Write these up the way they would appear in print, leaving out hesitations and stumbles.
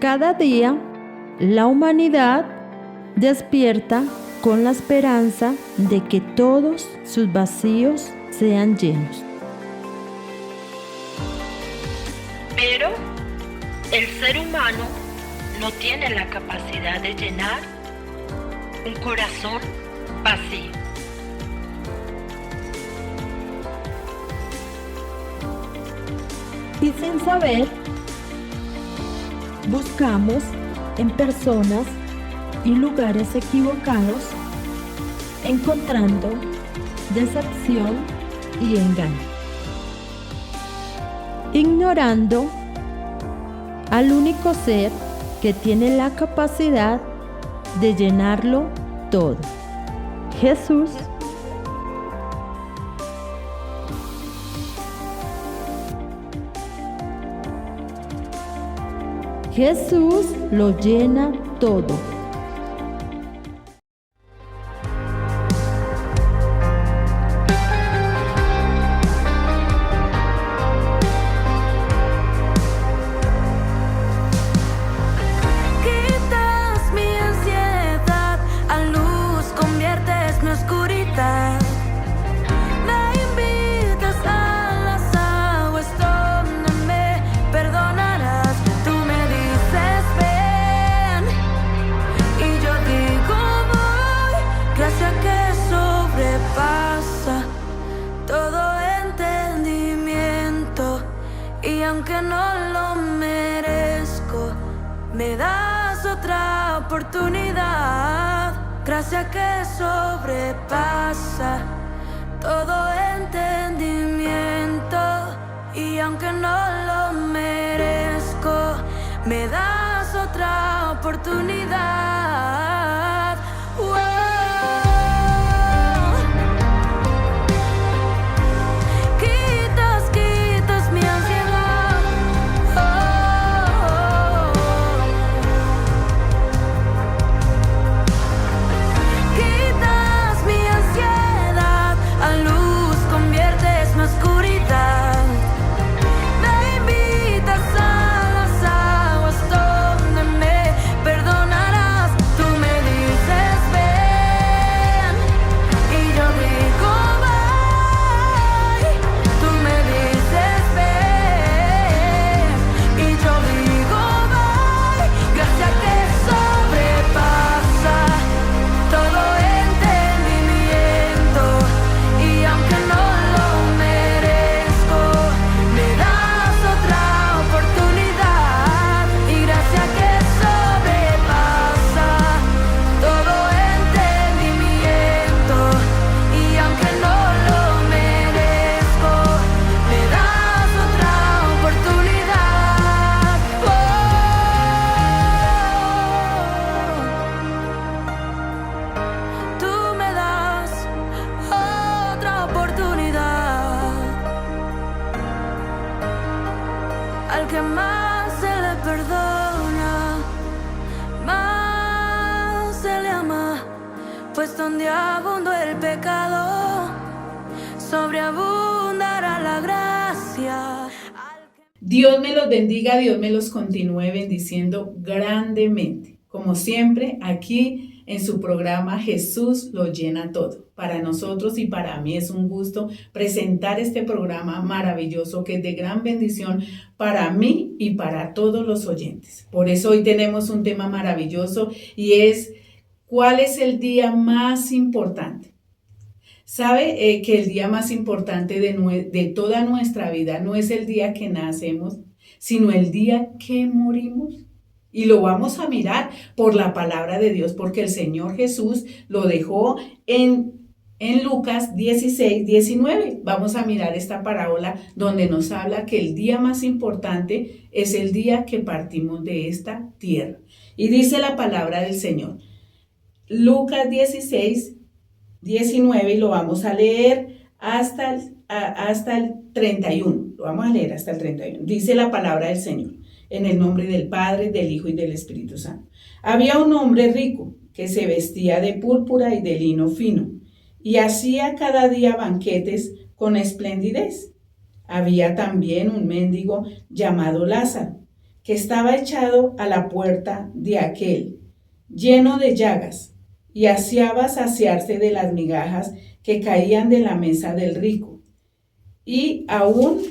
Cada día, la humanidad despierta con la esperanza de que todos sus vacíos sean llenos. Pero el ser humano no tiene la capacidad de llenar un corazón vacío. Y sin saber, buscamos en personas y lugares equivocados, encontrando decepción y engaño, ignorando al único ser que tiene la capacidad de llenarlo todo, Jesús. Jesús lo llena todo. Quitas mi ansiedad, a luz conviertes mi oscuridad. Me invitas a las aguas donde me perdonarás. Tú me dices ven y yo digo voy. Gracia que sobrepasa todo entendimiento, y aunque no lo merezco, me das otra oportunidad. Gracia que sobrepasa todo entendimiento, y aunque no lo merezco, me das otra oportunidad. Wow. Quitas mi ansiedad. Quitas mi ansiedad, a luz conviertes mi oscuridad. Me invitas a las aguas donde me perdonarás. Tú me dices ven y yo digo bye. Tú me dices ven y yo digo bye. Gracia que sobrepasa todo entendimiento, y aunque no lo merezco, me das otra oportunidad. Y gracia que sobrepasa todo entendimiento, y aunque no lo merezco, me das otra oportunidad. Tú me das otra oportunidad. Al que más se le perdona, más se le ama, pues donde abundó el pecado, sobreabundará la gracia. Dios me los bendiga, Dios me los continúe bendiciendo grandemente. Como siempre, aquí en su programa Jesús lo llena todo. Para nosotros y para mí es un gusto presentar este programa maravilloso que es de gran bendición para mí y para todos los oyentes. Por eso hoy tenemos un tema maravilloso y es ¿cuál es el día más importante? ¿Sabe que el día más importante de toda nuestra vida no es el día que nacemos, sino el día que morimos? Y lo vamos a mirar por la palabra de Dios, porque el Señor Jesús lo dejó en Lucas 16, 19. Vamos a mirar esta parábola donde nos habla que el día más importante es el día que partimos de esta tierra. Y dice la palabra del Señor. Lucas 16, 19, y lo vamos a leer hasta el 31. Lo vamos a leer hasta el 31. Dice la palabra del Señor. En el nombre del Padre, del Hijo y del Espíritu Santo. Había un hombre rico que se vestía de púrpura y de lino fino y hacía cada día banquetes con esplendidez. Había también un mendigo llamado Lázaro, que estaba echado a la puerta de aquel, lleno de llagas, y ansiaba saciarse de las migajas que caían de la mesa del rico. Y aún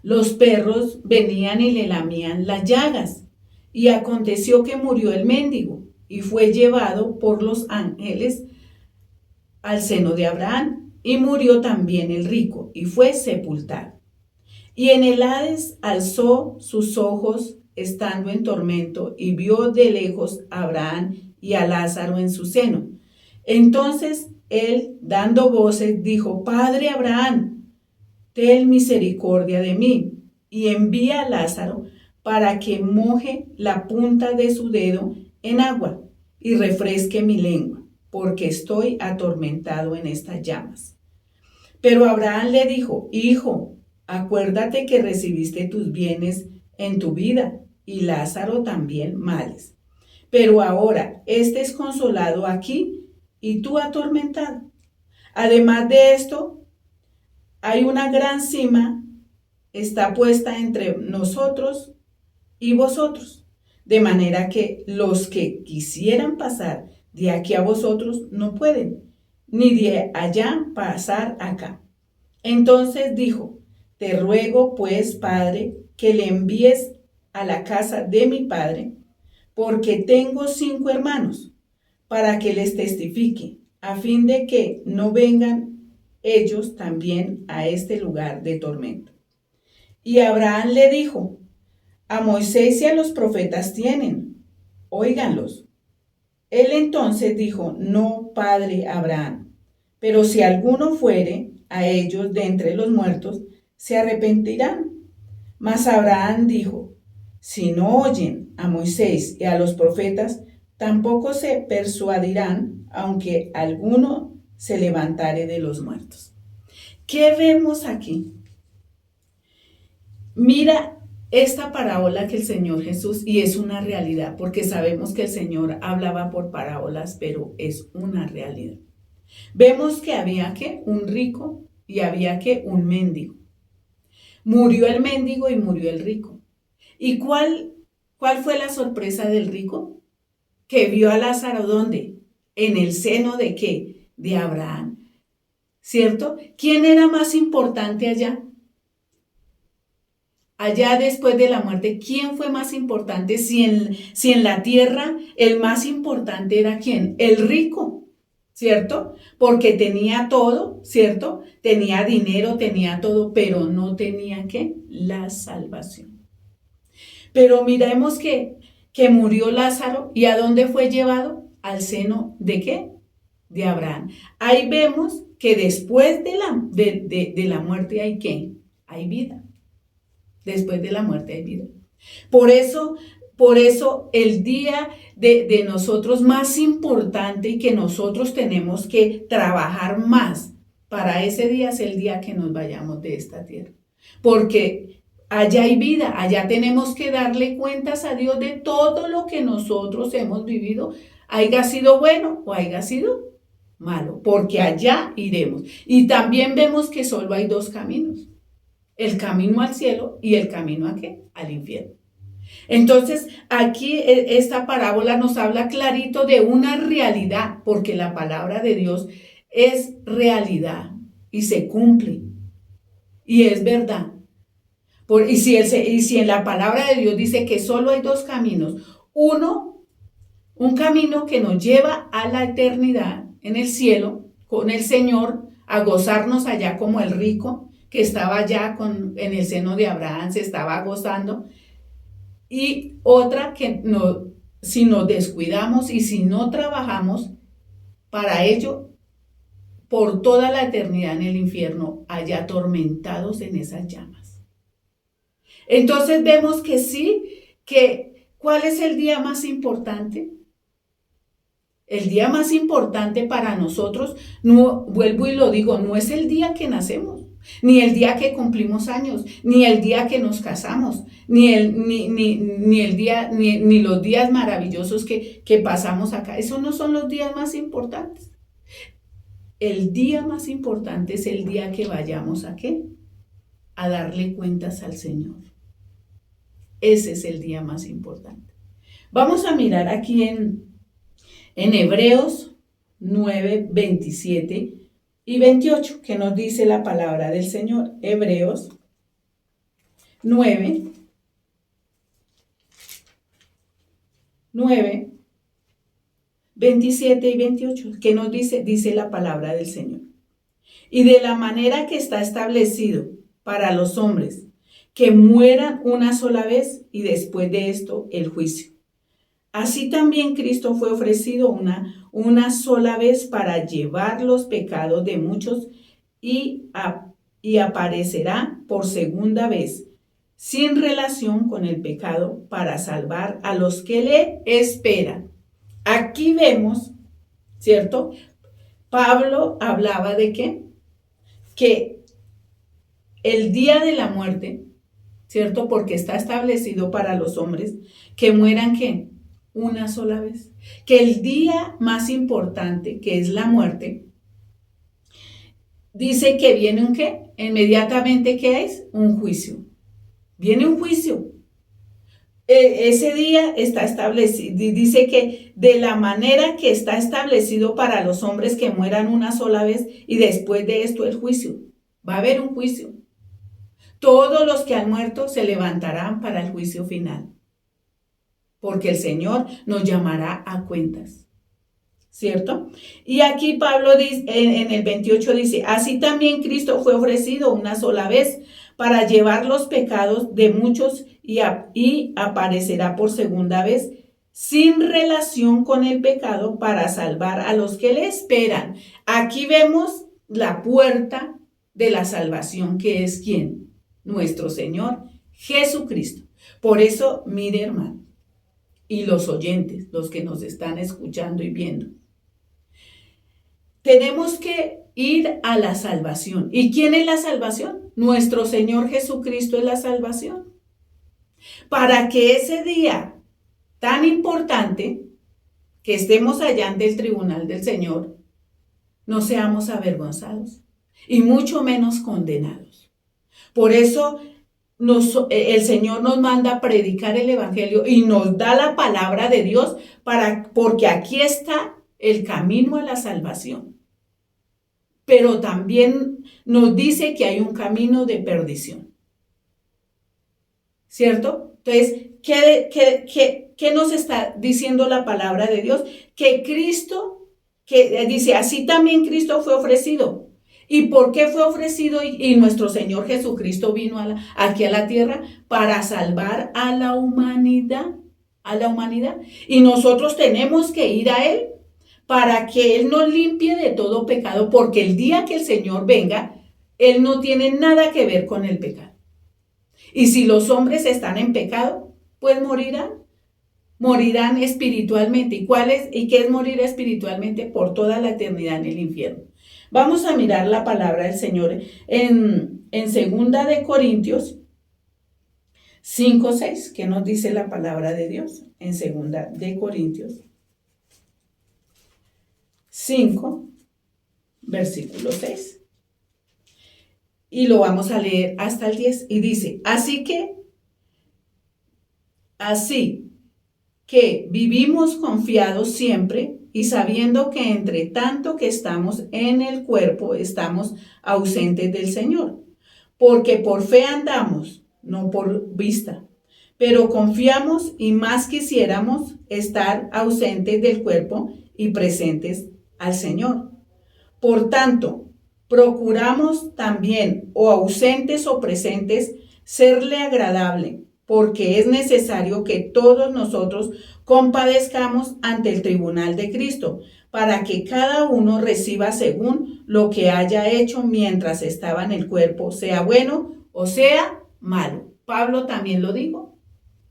los perros venían y le lamían las llagas. Y aconteció que murió el mendigo, y fue llevado por los ángeles al seno de Abraham. Y murió también el rico, y fue sepultado. Y en el Hades alzó sus ojos, estando en tormento, y vio de lejos a Abraham y a Lázaro en su seno. Entonces él, dando voces, dijo: Padre Abraham, ten misericordia de mí, y envía a Lázaro para que moje la punta de su dedo en agua y refresque mi lengua, porque estoy atormentado en estas llamas. Pero Abraham le dijo: Hijo, acuérdate que recibiste tus bienes en tu vida, y Lázaro también males. Pero ahora este es consolado aquí, y tú atormentado. Además de esto, hay una gran sima, está puesta entre nosotros y vosotros, de manera que los que quisieran pasar de aquí a vosotros no pueden, ni de allá pasar acá. Entonces dijo: Te ruego pues, Padre, que le envíes a la casa de mi padre, porque tengo 5 hermanos, para que les testifique, a fin de que no vengan ellos también a este lugar de tormento. Y Abraham le dijo: A Moisés y a los profetas tienen, óiganlos. Él entonces dijo: No, padre Abraham, pero si alguno fuere a ellos de entre los muertos, se arrepentirán. Mas Abraham dijo: Si no oyen a Moisés y a los profetas, tampoco se persuadirán, aunque alguno se levantare de los muertos. ¿Qué vemos aquí? Mira esta parábola que el Señor Jesús, y es una realidad, porque sabemos que el Señor hablaba por parábolas, pero es una realidad. Vemos que había que un rico y había que un mendigo. Murió el mendigo y murió el rico. ¿Y cuál fue la sorpresa del rico? Que vio a Lázaro, ¿dónde? En el seno de ¿qué? De Abraham, ¿cierto? ¿Quién era más importante allá? Allá después de la muerte, ¿quién fue más importante? Si en la tierra el más importante era ¿quién? El rico, ¿cierto? Porque tenía todo, ¿cierto? Tenía dinero, tenía todo, pero no tenía ¿qué? La salvación. Pero miremos que murió Lázaro, ¿y a dónde fue llevado? Al seno ¿de qué? De Abraham. Ahí vemos que después de la muerte hay ¿qué? Hay vida. Después de la muerte hay vida. Por eso el día de nosotros más importante y que nosotros tenemos que trabajar más para ese día es el día que nos vayamos de esta tierra. Porque allá hay vida, allá tenemos que darle cuentas a Dios de todo lo que nosotros hemos vivido, haya sido bueno o haya sido malo, porque allá iremos. Y también vemos que solo hay 2 caminos. El camino al cielo y el camino ¿a qué? Al infierno. Entonces, aquí esta parábola nos habla clarito de una realidad, porque la palabra de Dios es realidad y se cumple y es verdad. Y si en la palabra de Dios dice que solo hay 2 caminos, un camino que nos lleva a la eternidad en el cielo con el Señor, a gozarnos allá como el rico, que estaba allá en el seno de Abraham, se estaba gozando. Y otra que si nos descuidamos y si no trabajamos para ello, por toda la eternidad en el infierno, allá atormentados en esas llamas. Entonces vemos que sí, ¿cuál es el día más importante? El día más importante para nosotros, no, vuelvo y lo digo, no es el día que nacemos, ni el día que cumplimos años, ni el día que nos casamos, ni los días maravillosos que pasamos acá. Esos no son los días más importantes. El día más importante es el día que vayamos ¿a qué? A darle cuentas al Señor. ese es el día más importante. Vamos a mirar aquí en Hebreos 9, 27 y 28, que nos dice la palabra del Señor. Hebreos 9, 27 y 28, que nos dice la palabra del Señor. Y de la manera que está establecido para los hombres, que mueran una sola vez y después de esto el juicio. Así también Cristo fue ofrecido una sola vez para llevar los pecados de muchos y aparecerá por segunda vez, sin relación con el pecado, para salvar a los que le esperan. Aquí vemos, ¿cierto? Pablo hablaba de qué? Que el día de la muerte, ¿cierto? Porque está establecido para los hombres que mueran, ¿qué? Una sola vez. Que el día más importante, que es la muerte, dice que viene un ¿qué? Inmediatamente, ¿qué es? Un juicio. Viene un juicio. Ese día está establecido, dice que de la manera que está establecido para los hombres que mueran una sola vez y después de esto el juicio. Va a haber un juicio. Todos los que han muerto se levantarán para el juicio final, porque el Señor nos llamará a cuentas, ¿cierto? Y aquí Pablo dice, en el 28 dice, así también Cristo fue ofrecido una sola vez para llevar los pecados de muchos y aparecerá por segunda vez sin relación con el pecado para salvar a los que le esperan. Aquí vemos la puerta de la salvación, que es ¿quién? Nuestro Señor Jesucristo. Por eso, mire, hermano, y los oyentes, los que nos están escuchando y viendo, tenemos que ir a la salvación. ¿Y quién es la salvación? Nuestro Señor Jesucristo es la salvación. Para que ese día tan importante, que estemos allá ante el tribunal del Señor, no seamos avergonzados y mucho menos condenados. Por eso el Señor nos manda a predicar el Evangelio y nos da la palabra de Dios porque aquí está el camino a la salvación. Pero también nos dice que hay un camino de perdición, ¿cierto? Entonces, ¿qué nos está diciendo la palabra de Dios? Que Cristo, que dice, así también Cristo fue ofrecido. ¿Y por qué fue ofrecido? Y nuestro Señor Jesucristo vino aquí a la tierra para salvar a la humanidad, Y nosotros tenemos que ir a Él para que Él nos limpie de todo pecado, porque el día que el Señor venga, Él no tiene nada que ver con el pecado. Y si los hombres están en pecado, pues morirán espiritualmente. ¿Y qué es morir espiritualmente? Por toda la eternidad en el infierno. Vamos a mirar la palabra del Señor en 2 de Corintios 5:6, que nos dice la palabra de Dios. En 2 de Corintios 5, versículo 6. Y lo vamos a leer hasta el 10. Y dice, así que vivimos confiados siempre y sabiendo que entre tanto que estamos en el cuerpo, estamos ausentes del Señor. Porque por fe andamos, no por vista. Pero confiamos y más quisiéramos estar ausentes del cuerpo y presentes al Señor. Por tanto, procuramos también, o ausentes o presentes, serle agradable, porque es necesario que todos nosotros compadezcamos ante el tribunal de Cristo, para que cada uno reciba según lo que haya hecho mientras estaba en el cuerpo, sea bueno o sea malo. Pablo también lo dijo,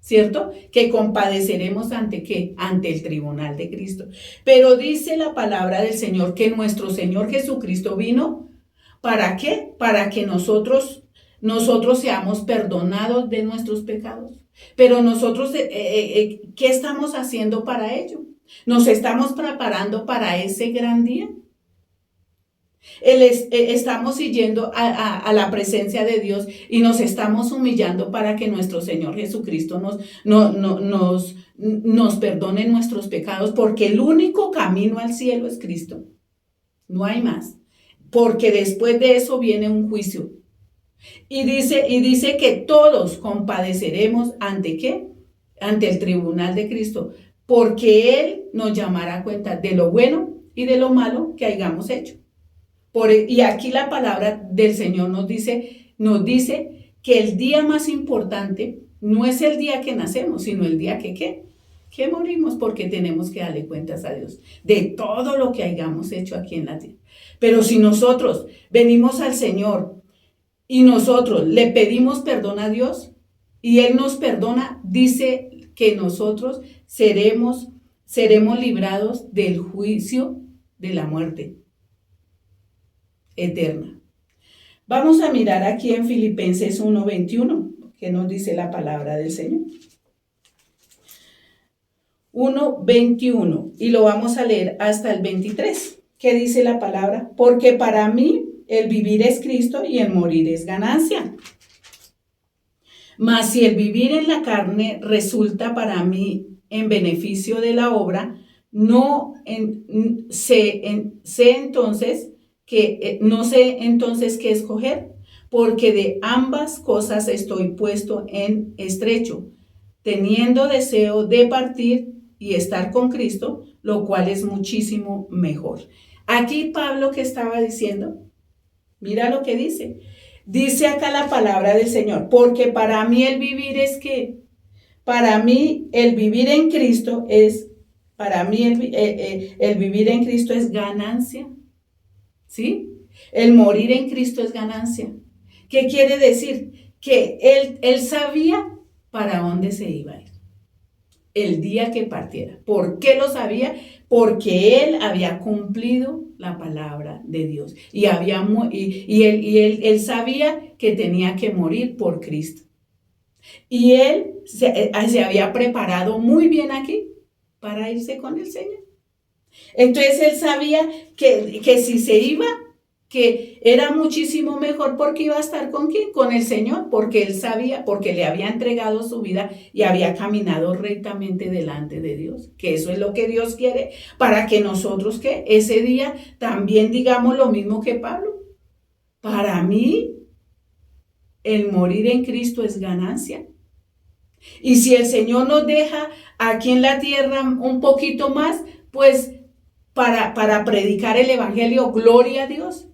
¿cierto? Que compadeceremos ¿ante qué? Ante el tribunal de Cristo. Pero dice la palabra del Señor que nuestro Señor Jesucristo vino, ¿para qué? Para que nosotros seamos perdonados de nuestros pecados. Pero nosotros, ¿qué estamos haciendo para ello? ¿Nos estamos preparando para ese gran día? Estamos yendo a la presencia de Dios y nos estamos humillando para que nuestro Señor Jesucristo nos perdone nuestros pecados, porque el único camino al cielo es Cristo. No hay más. Porque después de eso viene un juicio. Y dice que todos compadeceremos ¿ante qué? Ante el tribunal de Cristo, porque Él nos llamará a cuenta de lo bueno y de lo malo que hayamos hecho. Y aquí la palabra del Señor nos dice que el día más importante no es el día que nacemos, sino el día que morimos, porque tenemos que darle cuentas a Dios de todo lo que hayamos hecho aquí en la tierra. Pero si nosotros venimos al Señor y nosotros le pedimos perdón a Dios y Él nos perdona, dice que nosotros seremos librados del juicio de la muerte eterna. Vamos a mirar aquí en Filipenses 1:21, que nos dice la palabra del Señor. 1:21, y lo vamos a leer hasta el 23. ¿Qué dice la palabra? Porque para mí el vivir es Cristo y el morir es ganancia. Mas si el vivir en la carne resulta para mí en beneficio de la obra, sé entonces qué escoger, porque de ambas cosas estoy puesto en estrecho, teniendo deseo de partir y estar con Cristo, lo cual es muchísimo mejor. Aquí Pablo, ¿qué estaba diciendo? Mira lo que dice. Dice acá la palabra del Señor, porque para mí el vivir es que, para mí el vivir en Cristo es, para mí el vivir en Cristo es ganancia. ¿Sí? El morir en Cristo es ganancia. ¿Qué quiere decir? Que él sabía para dónde se iba a ir el día que partiera. ¿Por qué lo sabía? Porque él había cumplido la palabra de Dios y él sabía que tenía que morir por Cristo. Y él se había preparado muy bien aquí para irse con el Señor. Entonces él sabía que si se iba, que era muchísimo mejor, porque iba a estar ¿con quién? Con el Señor, porque él sabía, porque le había entregado su vida y había caminado rectamente delante de Dios, que eso es lo que Dios quiere, para que nosotros que ese día también digamos lo mismo que Pablo. Para mí, el morir en Cristo es ganancia. Y si el Señor nos deja aquí en la tierra un poquito más, pues para predicar el evangelio, gloria a Dios.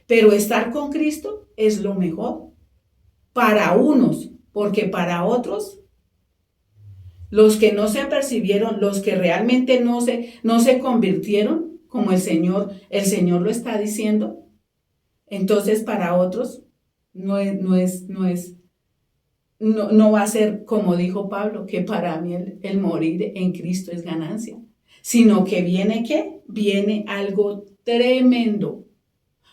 Pero estar con Cristo es lo mejor para unos, porque para otros, los que no se apercibieron, los que realmente no se convirtieron, como el Señor lo está diciendo, entonces para otros no va a ser como dijo Pablo, que para mí el morir en Cristo es ganancia, sino que viene ¿qué? Viene algo tremendo.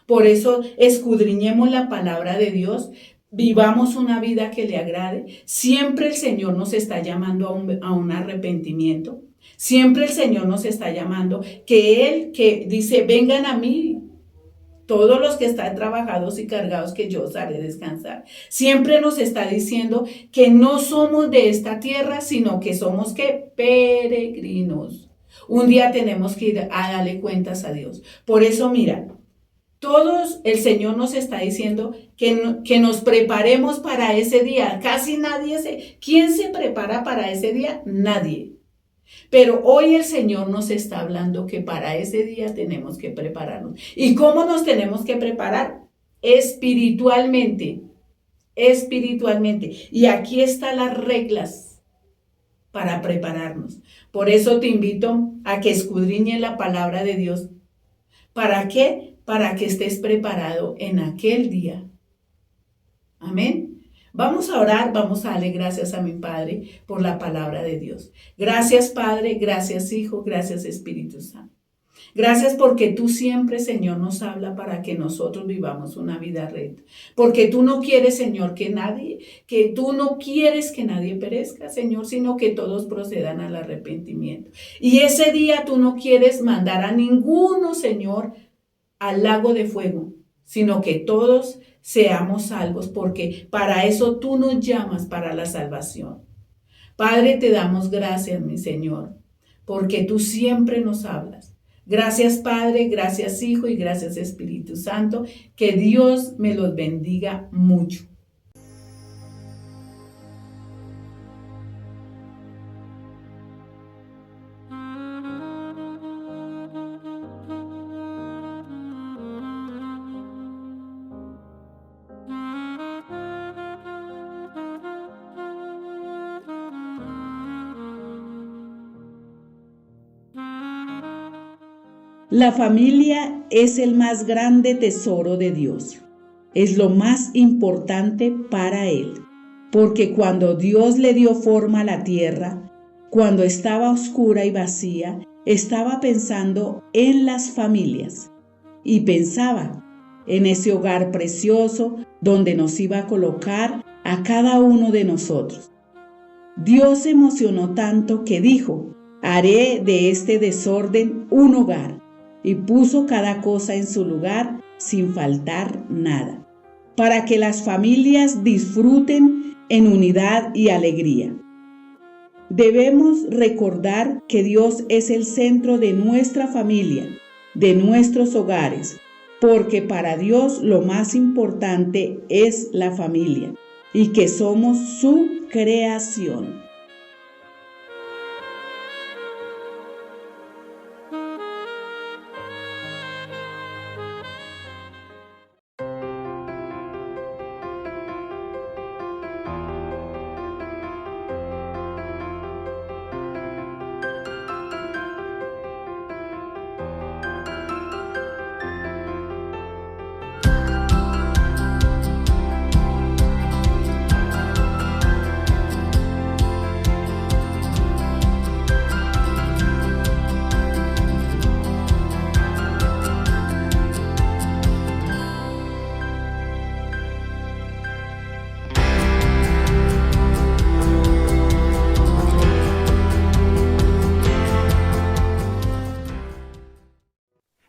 Por eso escudriñemos la palabra de Dios, vivamos una vida que le agrade. Siempre el Señor nos está llamando a un arrepentimiento. Siempre el Señor nos está llamando, que dice, vengan a mí, todos los que están trabajados y cargados, que yo os haré descansar. Siempre nos está diciendo que no somos de esta tierra, sino que somos ¿qué? Peregrinos. Un día tenemos que ir a darle cuentas a Dios. Por eso, mira, todos el Señor nos está diciendo que nos preparemos para ese día. Casi nadie ¿quién se prepara para ese día? Nadie. Pero hoy el Señor nos está hablando que para ese día tenemos que prepararnos. ¿Y cómo nos tenemos que preparar? Espiritualmente. Espiritualmente. Y aquí están las reglas para prepararnos. Por eso te invito a que escudriñes la palabra de Dios. ¿Para qué? Para que estés preparado en aquel día. Amén. Vamos a orar, vamos a darle gracias a mi Padre por la palabra de Dios. Gracias, Padre, gracias, Hijo, gracias, Espíritu Santo. Gracias porque tú siempre, Señor, nos habla para que nosotros vivamos una vida recta. Porque tú no quieres, Señor, que tú no quieres que nadie perezca, Señor, sino que todos procedan al arrepentimiento. Y ese día tú no quieres mandar a ninguno, Señor, al lago de fuego, sino que todos seamos salvos, porque para eso tú nos llamas para la salvación. Padre, te damos gracias, mi Señor, porque tú siempre nos hablas. Gracias, Padre, gracias, Hijo y gracias, Espíritu Santo. Que Dios me los bendiga mucho. La familia es el más grande tesoro de Dios. Es lo más importante para Él, porque cuando Dios le dio forma a la tierra, cuando estaba oscura y vacía, estaba pensando en las familias y pensaba en ese hogar precioso donde nos iba a colocar a cada uno de nosotros. Dios se emocionó tanto que dijo: haré de este desorden un hogar. Y puso cada cosa en su lugar sin faltar nada, para que las familias disfruten en unidad y alegría. Debemos recordar que Dios es el centro de nuestra familia, de nuestros hogares, porque para Dios lo más importante es la familia y que somos su creación.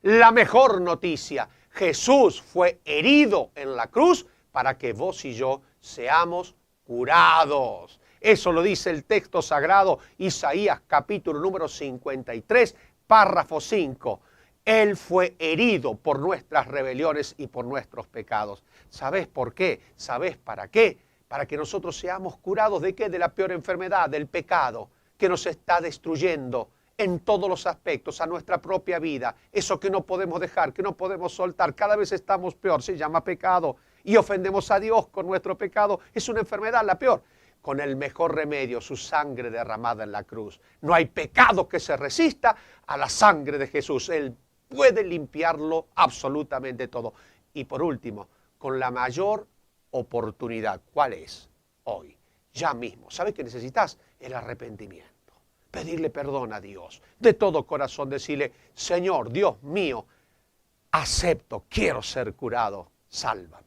La mejor noticia: Jesús fue herido en la cruz para que vos y yo seamos curados. Eso lo dice el texto sagrado, Isaías capítulo número 53, párrafo 5. Él fue herido por nuestras rebeliones y por nuestros pecados. ¿Sabés por qué? ¿Sabés para qué? Para que nosotros seamos curados ¿de qué? De la peor enfermedad, del pecado, que nos está destruyendo en todos los aspectos, a nuestra propia vida. Eso que no podemos dejar, que no podemos soltar, cada vez estamos peor, se llama pecado. Y ofendemos a Dios con nuestro pecado. Es una enfermedad, la peor. Con el mejor remedio, su sangre derramada en la cruz. No hay pecado que se resista a la sangre de Jesús. Él puede limpiarlo absolutamente todo. Y por último, con la mayor oportunidad. ¿Cuál es? Hoy, ya mismo. ¿Sabes qué necesitas? El arrepentimiento. Pedirle perdón a Dios. De todo corazón decirle: Señor, Dios mío, acepto, quiero ser curado. Sálvame.